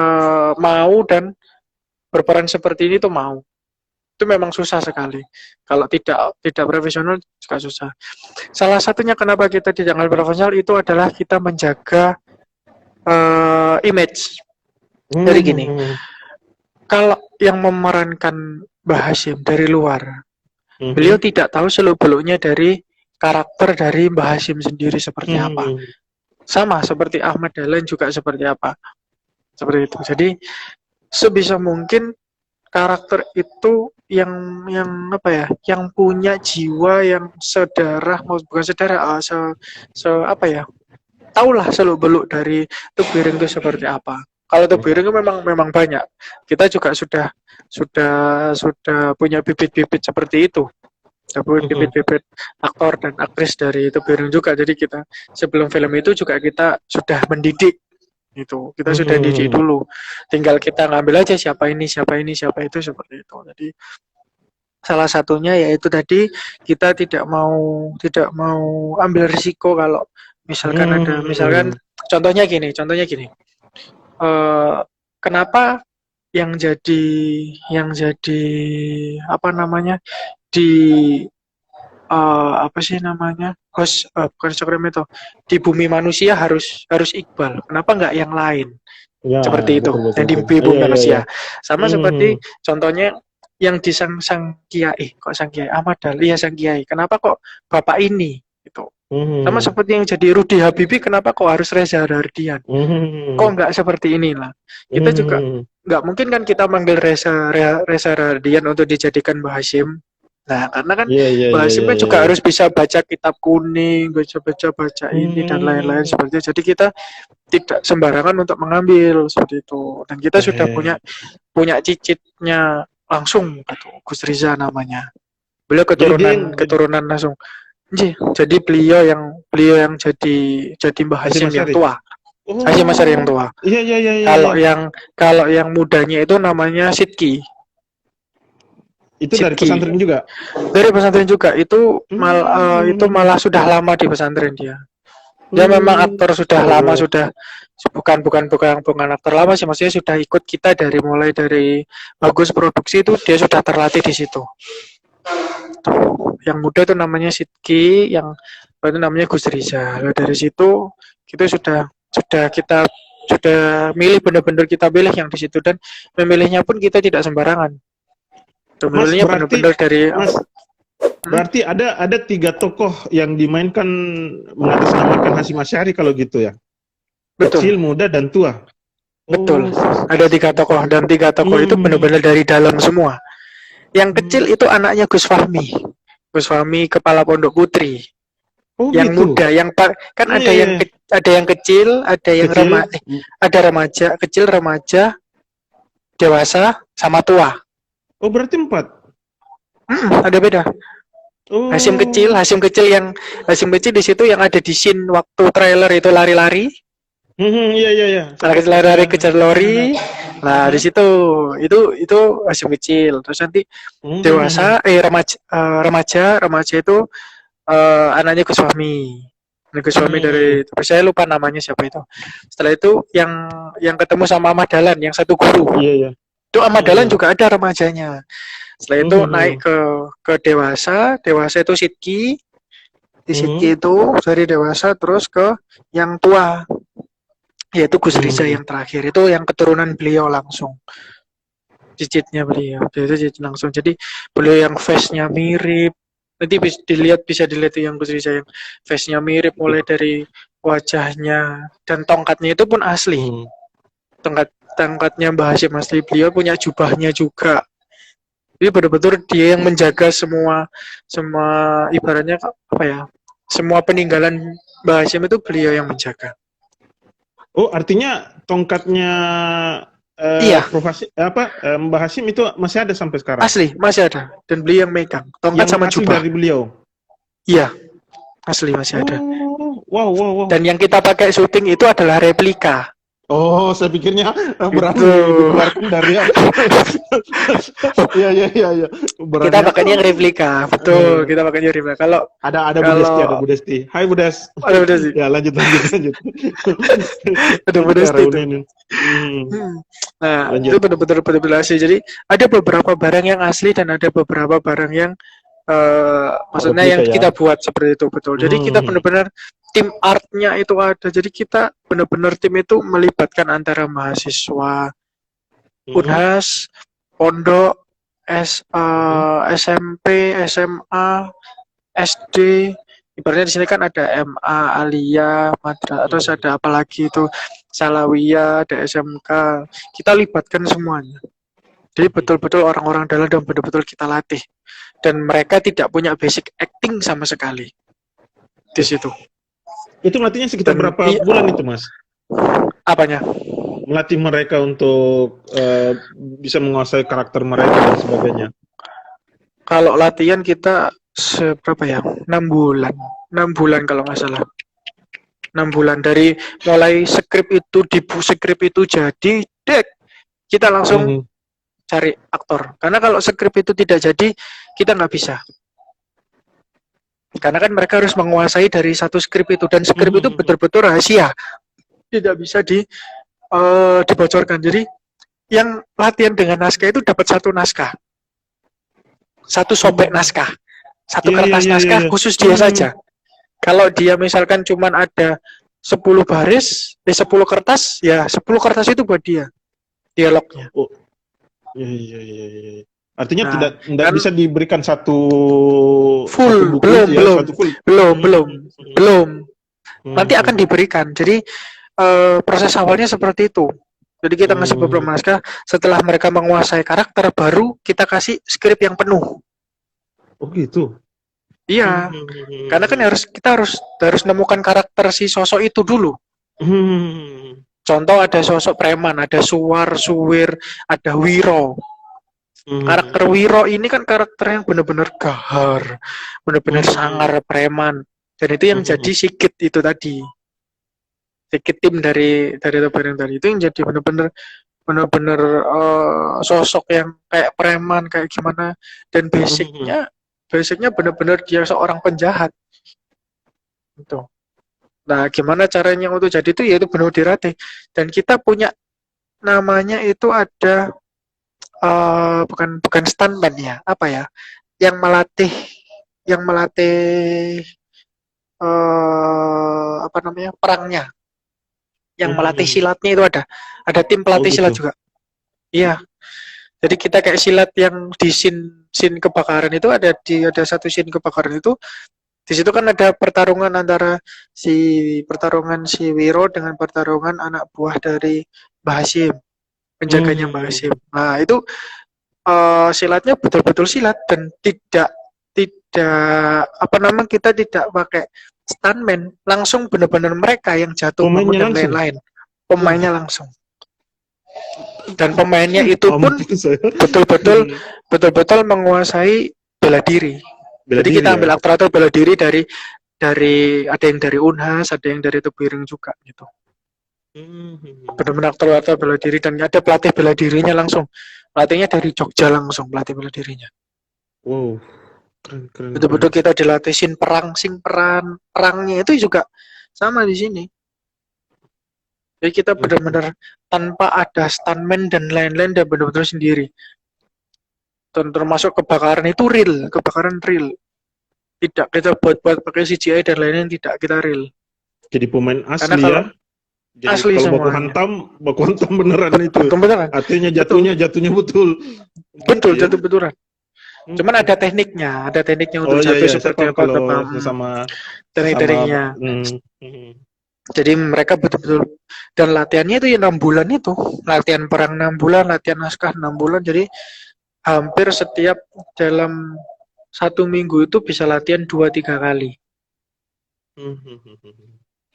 mau dan berperan seperti ini tuh mau. Itu memang susah sekali. Kalau tidak profesional juga susah. Salah satunya kenapa kita tidak profesional itu adalah kita menjaga image. Dari gini, kalau yang memerankan Mbah Hashim dari luar, beliau tidak tahu seluk-beluknya dari karakter dari Mbah Hashim sendiri seperti apa. Sama seperti Ahmad Dahlan juga seperti apa. Seperti itu. Jadi sebisa mungkin karakter itu yang apa ya, yang punya jiwa yang sedarah, bukan sedarah, apa ya, tahulah seluk-beluk dari Tebu Ireng itu seperti apa. Kalau Tebu Ireng memang banyak. Kita juga sudah punya bibit-bibit seperti itu. Bibit-bibit aktor dan aktris dari Tebu Ireng juga. Jadi kita sebelum film itu juga kita sudah mendidik. Itu kita sudah didik dulu, tinggal kita ngambil aja siapa ini itu, seperti itu. Jadi salah satunya yaitu tadi kita tidak mau ambil risiko. Kalau misalkan contohnya gini, kenapa yang jadi apa namanya di apa sih namanya host bukan Instagram itu di bumi manusia harus Iqbal, kenapa nggak yang lain Ya, seperti itu betul betul yang di betul. bumi Iya iya iya. manusia sama Mhm. seperti contohnya yang di sang kiai kok sang kiai Ahmad Dahlia sang kiai kenapa kok bapak ini itu sama Mhm. seperti yang jadi Rudi Habibie kenapa kok harus Reza Rahardian kok Mhm. nggak seperti inilah kita juga Mhm. nggak mungkin kan kita manggil Reza Rahardian untuk dijadikan Mbah Hashim. Nah, karena kan Iya iya Mbah iya Hashim iya kan iya. juga Iya. harus bisa baca kitab kuning, baca ini dan lain-lain Hmm. seperti itu. Jadi kita tidak sembarangan untuk mengambil seperti itu. Dan kita sudah punya Eh. punya cicitnya langsung gitu. Gus Riza namanya. Beliau Jadi dia yang keturunan keturunan langsung. Jadi beliau yang jadi Mbah Hasyim Hashim yang Asyari. tua. Hashim Asyari yang Oh. tua. Iya iya iya iya iya. Kalau yang mudanya itu namanya Sidki. Itu dari Sidki. pesantren juga. Dari pesantren juga itu Hmm. malah sudah lama di pesantren dia. Dia memang Hmm. aktor sudah lama Oh. sudah bukan aktor lama sih maksudnya sudah ikut kita mulai dari bagus produksi itu dia sudah terlatih di situ. Tuh. Yang muda itu namanya Sidki, yang itu namanya Gus Riza. Lalu dari situ kita sudah milih benar-benar kita pilih yang di situ dan memilihnya pun kita tidak sembarangan. Mas Memilihnya berarti benar-benar dari Mas berarti ada tiga tokoh yang dimainkan mengatasnamakan Hasyim Asyari kalau gitu ya. Kecil, betul. muda dan tua. Betul. Oh, Ada tiga tokoh dan tiga tokoh itu hmm. benar-benar dari dalam semua. Yang kecil Hmm. itu anaknya Gus Fahmi. Gus Fahmi kepala Pondok Putri. Oh Yang gitu. muda, kan Iya iya. ada yang kecil, ada yang Kecil. ada remaja, kecil, remaja, dewasa, sama tua. Oh berarti 4. Ada beda. Oh. Hasim kecil di situ yang ada di scene waktu trailer itu lari-lari. Iya iya iya. Lari-lari kejar lori. Nah, di Aha. situ itu Hasim kecil. Terus nanti dewasa remaja itu anaknya Gus Fahmi. Gus Fahmi dari saya lupa namanya siapa itu. Setelah itu yang ketemu sama Ahmad Dahlan yang satu guru. Iya iya. Itu Ahmad Dahlan juga ada remajanya. Setelah itu naik ke dewasa itu Sidki. Di Sidki itu dari dewasa terus ke yang tua yaitu Gus Riza yang terakhir. Itu yang keturunan beliau langsung. Cicitnya beliau. Itu cicit langsung. Jadi beliau yang face-nya mirip. Nanti bisa dilihat yang Gus Riza yang face-nya mirip mulai dari wajahnya dan tongkatnya itu pun asli. Tongkatnya Mbah Hashim asli, beliau punya jubahnya juga. Jadi betul-betul dia yang menjaga semua ibaratnya apa ya? Semua peninggalan Mbah Hashim itu beliau yang menjaga. Oh, artinya tongkatnya Iya. Mbah Hashim itu masih ada sampai sekarang? Asli, masih ada. Dan beliau yang megang. Tongkat yang sama asli jubah. dari beliau? Iya, asli masih ada. Wow. Dan yang kita pakai syuting itu adalah replika. Oh, saya pikirnya berani dikeluarkan dari Iya. Kita pakainya yang replika, betul. Kita pakainya replika. Kalau ada Bu Desti. Hai Bu Des. Ada Bu Desti. Ya, lanjut. Ada Bu Desti itu. Nah, lanjut. Itu betul-betul asli. Jadi ada beberapa barang yang asli dan ada beberapa barang yang maksudnya yang kita buat seperti itu, betul. Jadi kita benar-benar tim artnya itu ada. Jadi kita benar-benar tim itu melibatkan antara mahasiswa, Unhas, pondok, SMP, SMA, SD. Ibaratnya di sini kan ada MA, Aliyah, Madrasah, terus ada apa lagi itu Salawiyah, ada SMK. Kita libatkan semuanya. Jadi betul-betul orang-orang dalam dan betul-betul kita latih. Dan mereka tidak punya basic acting sama sekali di situ. Itu melatihnya sekitar berapa bulan itu, Mas? Apanya? Melatih mereka untuk bisa menguasai karakter mereka dan sebagainya. Kalau latihan kita berapa ya? 6 bulan. 6 bulan kalau nggak salah. 6 bulan dari mulai skrip itu jadi, kita langsung cari aktor. Karena kalau skrip itu tidak jadi, kita nggak bisa. Karena kan mereka harus menguasai dari satu skrip itu. Dan skrip itu betul-betul rahasia. Tidak bisa dibocorkan. Jadi yang latihan dengan naskah itu dapat satu naskah, satu sobek naskah, satu Iya, iya, kertas iya, iya, naskah iya. khusus dia saja. Kalau dia misalkan cuman ada 10 baris, 10 kertas, ya 10 kertas itu buat dia dialognya. Oh, iya, iya, iya, iya. Artinya Nah, tidak kan bisa diberikan satu full, buku itu ya, satu full. belum. Hmm, Nanti akan hmm, diberikan. Jadi proses awalnya seperti itu. Jadi kita ngasih beberapa hmm. naskah, setelah mereka menguasai karakter, baru kita kasih skrip yang penuh. Oh gitu. Hmm, Iya, hmm, karena kan hmm, kita harus harus nemukan karakter si sosok itu dulu. hmm, Contoh ada sosok preman, ada Suwar, Suwir, ada Wiro. Karakter hmm, Wiro ini kan karakter yang benar-benar gahar, benar-benar sangar hmm, preman. Dan itu yang hmm, jadi Sigit itu tadi. Sigit tim dari Tobar yang tadi itu yang jadi benar-benar sosok yang kayak preman kayak gimana, dan hmm. basicnya benar-benar dia seorang penjahat gitu. Nah, gimana caranya untuk jadi itu, yaitu benar dilatih. Dan kita punya namanya itu ada bukan bukan stuntman ya, apa ya? Yang melatih apa namanya? Perangnya, yang melatih Hmm. silatnya itu ada tim Oh pelatih gitu. silat juga. Iya. Jadi kita kayak silat yang di scene kebakaran itu ada satu scene kebakaran itu. Di situ kan ada pertarungan si Wiro dengan pertarungan anak buah dari Mbah Hasyim, penjaganya Mbah Hmm. Hasyim. Nah, itu silatnya betul-betul silat dan tidak tidak apa namanya, kita tidak pakai stuntman, langsung benar-benar mereka yang jatuh bangun Pemainnya dan langsung. lain-lain. Wah, Pemainnya langsung. Dan pemainnya itu pun ampun saya. betul-betul betul-betul menguasai bela diri. Bela Jadi diri kita ya. ambil aktor bela diri dari ada yang dari Unhas, ada yang dari Tebuireng juga gitu. Hmm. Benar-benar aktor bela diri, dan ada pelatih bela dirinya langsung. Pelatihnya dari Jogja langsung, pelatih bela dirinya. Wow, keren, keren, keren. Betul-betul kita dilatih perangnya itu juga sama di sini. Jadi kita Hmm. benar-benar tanpa ada stuntman dan lain-lain, dan benar-benar sendiri. Dan termasuk kebakaran itu real, kebakaran real. Tidak kita buat-buat pakai CGI dan lain-lain, tidak kita real. Jadi pemain Karena asli kalau ya. Jadi asli kalau semuanya. baku hantam beneran itu. Beneran. Artinya Betul. jatuhnya betul. Gitu Betul, ya. jatuh betulan. Cuman Hmm. ada tekniknya untuk Oh iya jatuh iya, saya seperti paham apa, kalau apa sesama sesama. teknik-tekniknya. Hmm. Jadi mereka betul-betul, dan latihannya itu ya 6 bulan itu. Latihan perang 6 bulan, latihan naskah 6 bulan. Jadi hampir setiap dalam 1 minggu itu bisa latihan 2-3 kali. Hmm.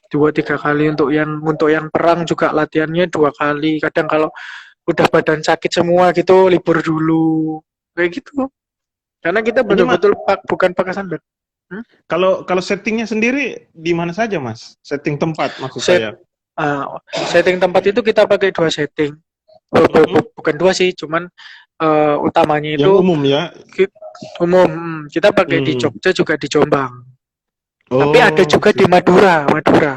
2-3 kali untuk yang perang juga latihannya 2 kali. Kadang kalau udah badan sakit semua gitu libur dulu. Kayak gitu. Karena kita Ini Mas, betul-betul bukan pakai sandal. Hmm? kalau kalau settingnya sendiri di mana saja Mas? Setting tempat maksud Set saya. setting tempat itu kita pakai 2 setting. Mhm. Bukan 2 sih, cuman utamanya Yang itu umum ya. umum. Kita pakai di Hmm. Jogja juga di Jombang. Tapi ada Oh juga di gitu. Madura.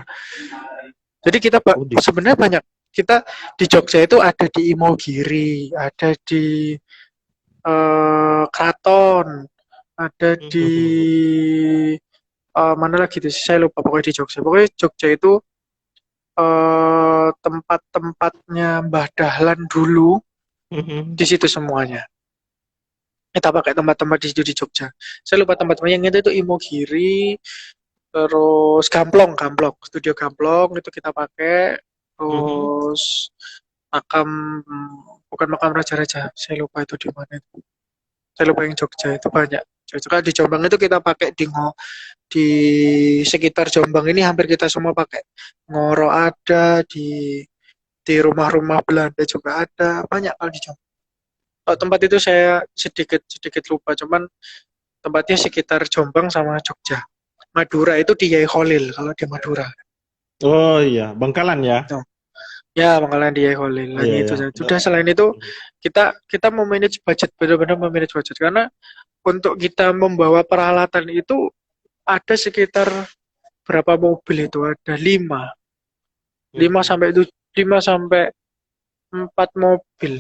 Jadi kita Oh di. sebenarnya banyak. Kita di Jogja itu ada di Imogiri, ada di Kraton, ada di mana lagi tuh, saya lupa, pokoknya di Jogja. Pokoknya Jogja itu tempat-tempatnya Mbah Dahlan dulu, Mhm. di situ semuanya. Kita pakai tempat-tempat di situ di Jogja. Saya lupa tempat-tempat yang itu Imogiri, terus Gamplong, studio Gamplong itu kita pakai, Mhm. terus makam, bukan makam raja-raja, saya lupa itu di mana itu. Saya lupa yang Jogja itu banyak. Juga di Jombang itu kita pakai di sekitar Jombang ini hampir kita semua pakai. Ngoro ada, di rumah-rumah Belanda juga ada, banyak kalau di Jombang. Kalau tempat itu saya sedikit sedikit lupa, cuman tempatnya sekitar Jombang sama Jogja. Madura itu di Yai Kholil kalau di Madura. Oh iya, Bangkalan ya. Tuh. Ya, Bangkalan di Yai Kholil. Iya Hanya itu ya. saja. Sudah, selain itu kita memanage budget, benar-benar memanage budget, karena untuk kita membawa peralatan itu ada sekitar berapa mobil itu, ada 5 sampai 5 sampai 4 mobil.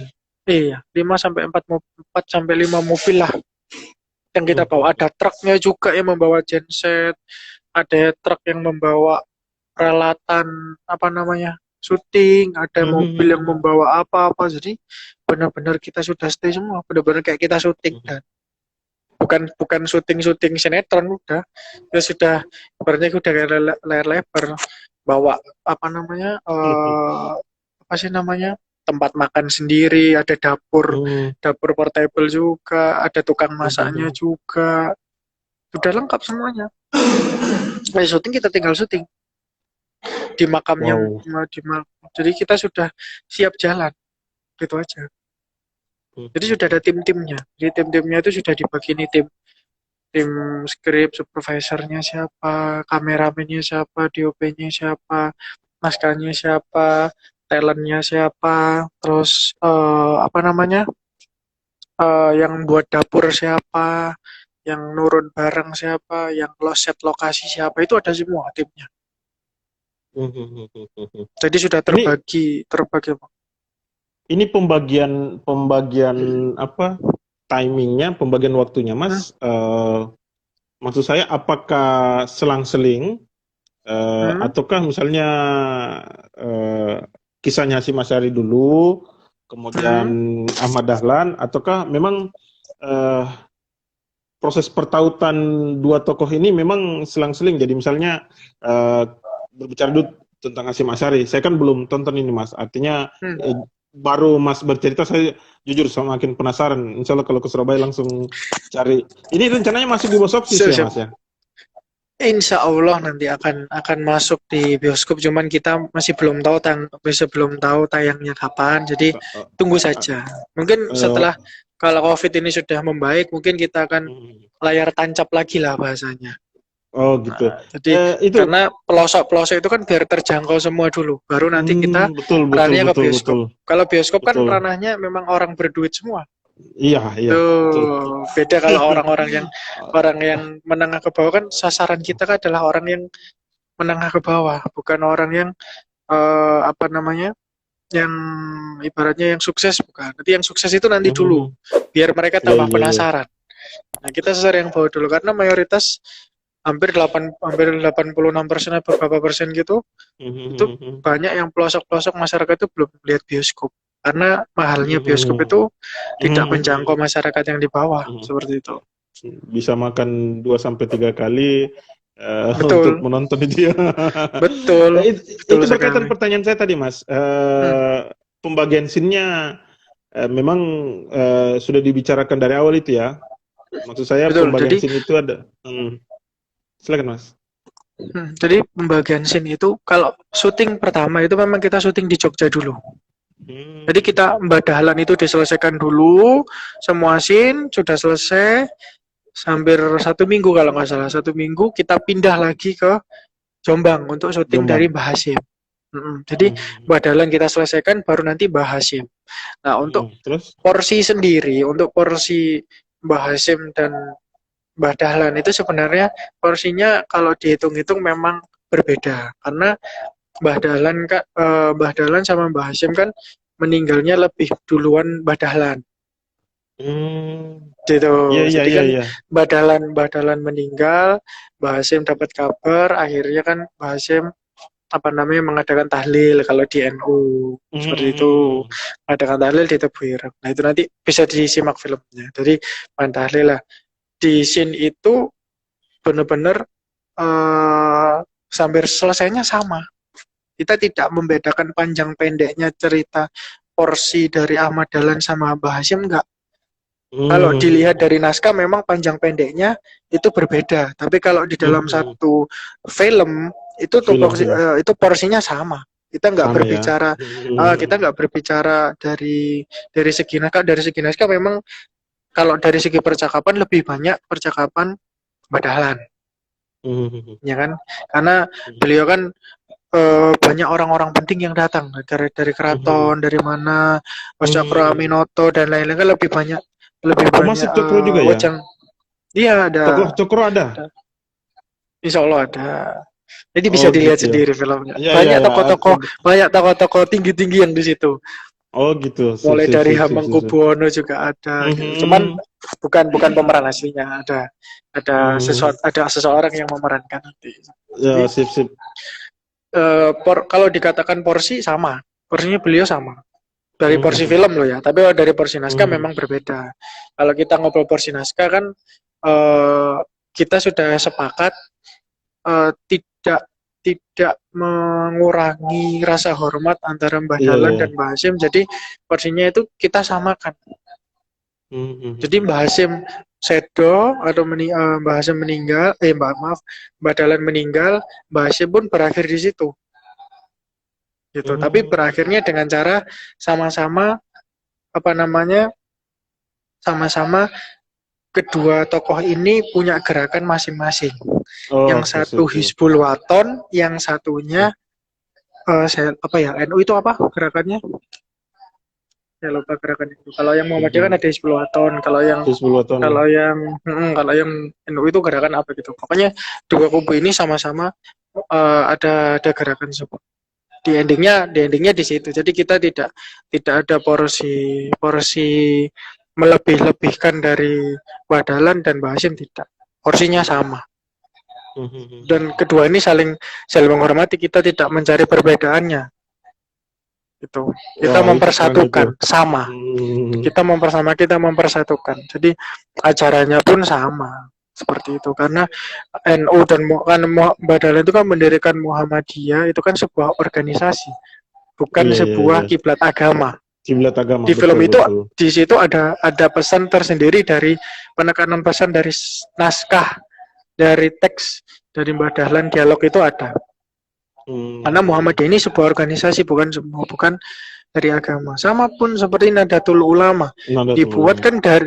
Iya, 5 sampai 4 mobil, 4 sampai 5 mobil lah yang kita bawa. Ada truknya juga yang membawa genset, ada truk yang membawa peralatan apa namanya? Syuting, ada mobil yang membawa apa-apa. Jadi benar-benar kita sudah stay semua, benar-benar kayak kita syuting dan bukan syuting sinetron udah. Ya sudah ibaratnya udah kayak layar lebar bawa apa namanya? Apa sih namanya? Tempat makan sendiri, ada dapur portable juga, ada tukang masaknya juga. Sudah lengkap semuanya. Kayak syuting kita tinggal syuting di makamnya jadi kita sudah siap jalan gitu aja. Jadi sudah ada tim-timnya. Jadi tim-timnya itu sudah dibagi nih tim skrip, supervisornya siapa, kameramennya siapa, DOP-nya siapa, naskahnya siapa, talentnya siapa, terus apa namanya, yang buat dapur siapa, yang nurun barang siapa, yang set lokasi siapa, itu ada semua timnya. Jadi sudah terbagi apa? Ini pembagian apa timingnya, pembagian waktunya, Mas? Maksud saya apakah selang-seling ataukah misalnya kisahnya Hasyim Asyari dulu, kemudian Ahmad Dahlan, ataukah memang proses pertautan dua tokoh ini memang selang-seling? Jadi misalnya berbicara dulu tentang Hasyim Asyari, saya kan belum tonton ini, Mas. Artinya baru Mas bercerita, saya jujur semakin penasaran. Insya Allah kalau ke Surabaya langsung cari. Ini rencananya masuk di bioskop sih ya, Mas ya? Insya Allah nanti akan masuk di bioskop, cuman kita masih belum tahu tayangnya kapan. Jadi tunggu saja. Mungkin setelah kalau COVID ini sudah membaik, mungkin kita akan layar tancap lagi lah bahasanya. Oh gitu. Nah, jadi itu karena pelosok-pelosok itu kan biar terjangkau semua dulu, baru nanti kita ranahnya ke bioskop. Kalau bioskop kan ranahnya memang orang berduit semua. Iya. Tuh, beda kalau orang yang menengah ke bawah, kan sasaran kita kan adalah orang yang menengah ke bawah, bukan orang yang apa namanya, yang ibaratnya yang sukses, bukan. Nanti yang sukses itu nanti dulu, biar mereka tambah penasaran. Nah, kita sasar yang bawah dulu karena mayoritas hampir 86% atau berapa persen gitu, itu banyak yang pelosok-pelosok masyarakat itu belum lihat bioskop karena mahalnya bioskop itu tidak menjangkau masyarakat yang di bawah, seperti itu. Bisa makan 2-3 kali untuk menonton itu ya. Betul. Itu berkaitan pertanyaan saya tadi, Mas. Pembagian scene-nya memang sudah dibicarakan dari awal itu ya. Maksud saya pembagian scene itu ada. Silakan, Mas. Jadi pembagian scene itu kalau syuting pertama itu memang kita syuting di Jogja dulu. Jadi kita Mbak Dahlan itu diselesaikan dulu, semua scene sudah selesai, hampir 1 minggu kalau nggak salah, 1 minggu kita pindah lagi ke Jombang untuk syuting dari Mbah Hasyim. Jadi Mbak Dahlan kita selesaikan, baru nanti Mbah Hasyim. Nah untuk porsi sendiri, untuk porsi Mbah Hasyim dan Mbah Dahlan itu sebenarnya porsinya kalau dihitung-hitung memang berbeda karena Mbah Dahlan sama Mbah Hasyim kan meninggalnya lebih duluan Mbah Dahlan. Gitu. Jadi kan Mbah Dahlan meninggal, Mbah Hasyim dapat kabar, akhirnya kan Mbah Hasyim mengadakan tahlil kalau di NU seperti itu, mengadakan tahlil di Tebu Ireng. Nah itu nanti bisa disimak filmnya. Jadi tahlil lah. Di scene itu benar-benar sampai selesainya sama. Kita tidak membedakan panjang pendeknya cerita porsi dari Ahmad Dahlan sama Mbah Hasyim, enggak. Kalau dilihat dari naskah memang panjang pendeknya itu berbeda, tapi kalau di dalam satu film itu itu porsinya sama. Kita nggak berbicara kita nggak berbicara dari segi naskah memang. Kalau dari segi percakapan lebih banyak percakapan Mbak Dahlan, ya kan? Karena beliau kan banyak orang-orang penting yang datang dari keraton, dari mana, Mas Cokro Aminoto dan lain-lain, kan lebih banyak Masuk Cokro juga ya? Iya ada. Cokro ada? Insya Allah ada. Jadi bisa dilihat gitu sendiri filmnya. Banyak tokoh-tokoh tinggi-tinggi yang di situ. Oh gitu, sip Mulai sip dari sip sip sip. Sip. Hamengkubuwono juga ada gitu. Cuman Mhm. bukan pemeran aslinya, ada Mhm. seseorang yang memerankan itu. Jadi Ya, sip sip. kalau dikatakan porsi sama, porsinya beliau sama. Dari porsi Mhm. film loh ya, tapi kalau dari porsi naskah Mhm. memang berbeda. Kalau kita ngobrol porsi naskah kan kita sudah sepakat tidak tidak mengurangi rasa hormat antara Mbah Iya Dahlan iya. dan Mbah Hasyim. Jadi porsinya itu kita samakan. Jadi Mhm. Mbah Hasyim sedo atau Mbah Hasyim meninggal, Mbah Dahlan meninggal, Mbah Hasyim pun berakhir di situ. Gitu. Tapi Mhm. berakhirnya dengan cara sama-sama apa namanya? Sama-sama kedua tokoh ini punya gerakan masing-masing. Oh, Yang oke satu sip sip. Hizbul Waton, yang satunya apa ya? NU itu apa gerakannya? Saya lupa gerakan itu. Kalau yang Muhammadiyah kan Mhm. ada Hizbul Waton, Terus Bulwaton ya. kalau yang NU itu gerakan apa gitu. Pokoknya dua kubu ini sama-sama ada gerakan tersebut. Di endingnya di situ. Jadi kita tidak ada porsi porsi melebih-lebihkan dari Wadalan dan Basim, tidak. Porsinya sama. Mhm. Dan kedua ini saling saling menghormati, kita tidak mencari perbedaannya. Gitu. Kita Wah, itu keren itu. mempersatukan sama. Mhm. Kita mempersatukan. Jadi acaranya pun sama seperti itu karena NU dan kan Mbak Dahlan itu kan mendirikan Muhammadiyah, itu kan sebuah organisasi, bukan Iya iya iya. sebuah kiblat agama. Kiblat agama, Di film betul itu betul. di situ ada pesan tersendiri dari penekanan pesan dari naskah, dari teks dari Mbak Dahlan, dialog itu ada. Karena Hmm. Muhammadiyah ini sebuah organisasi, bukan dari agama. Sama pun seperti Nadatul Ulama. Nahdlatul Dibuat Ulama. kan dari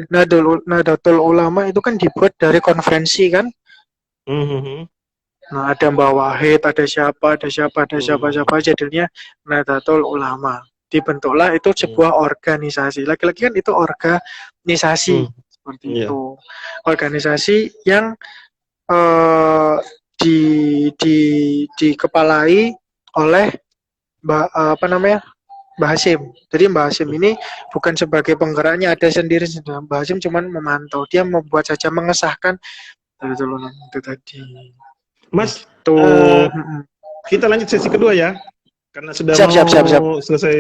Nadatul Ulama itu kan dibuat dari konferensi kan. Mhm. Nah, ada Mbah Wahid, ada siapa, Mhm. jadinya Nadatul Ulama. Dibentuklah itu Mhm. sebuah organisasi. Lagi-lagi kan itu organisasi Mhm. seperti Iya. itu. Organisasi yang eh, di di dikepalai oleh apa namanya? Mbah Hasyim. Jadi Mbah Hasyim ini bukan sebagai penggeraknya, ada sendiri. Mbah Hasyim cuma memantau. Dia membuat saja, mengesahkan itu tadi. Mas, Gitu. eh, kita lanjut sesi kedua ya, karena sudah Siap, mau siap, siap, siap. selesai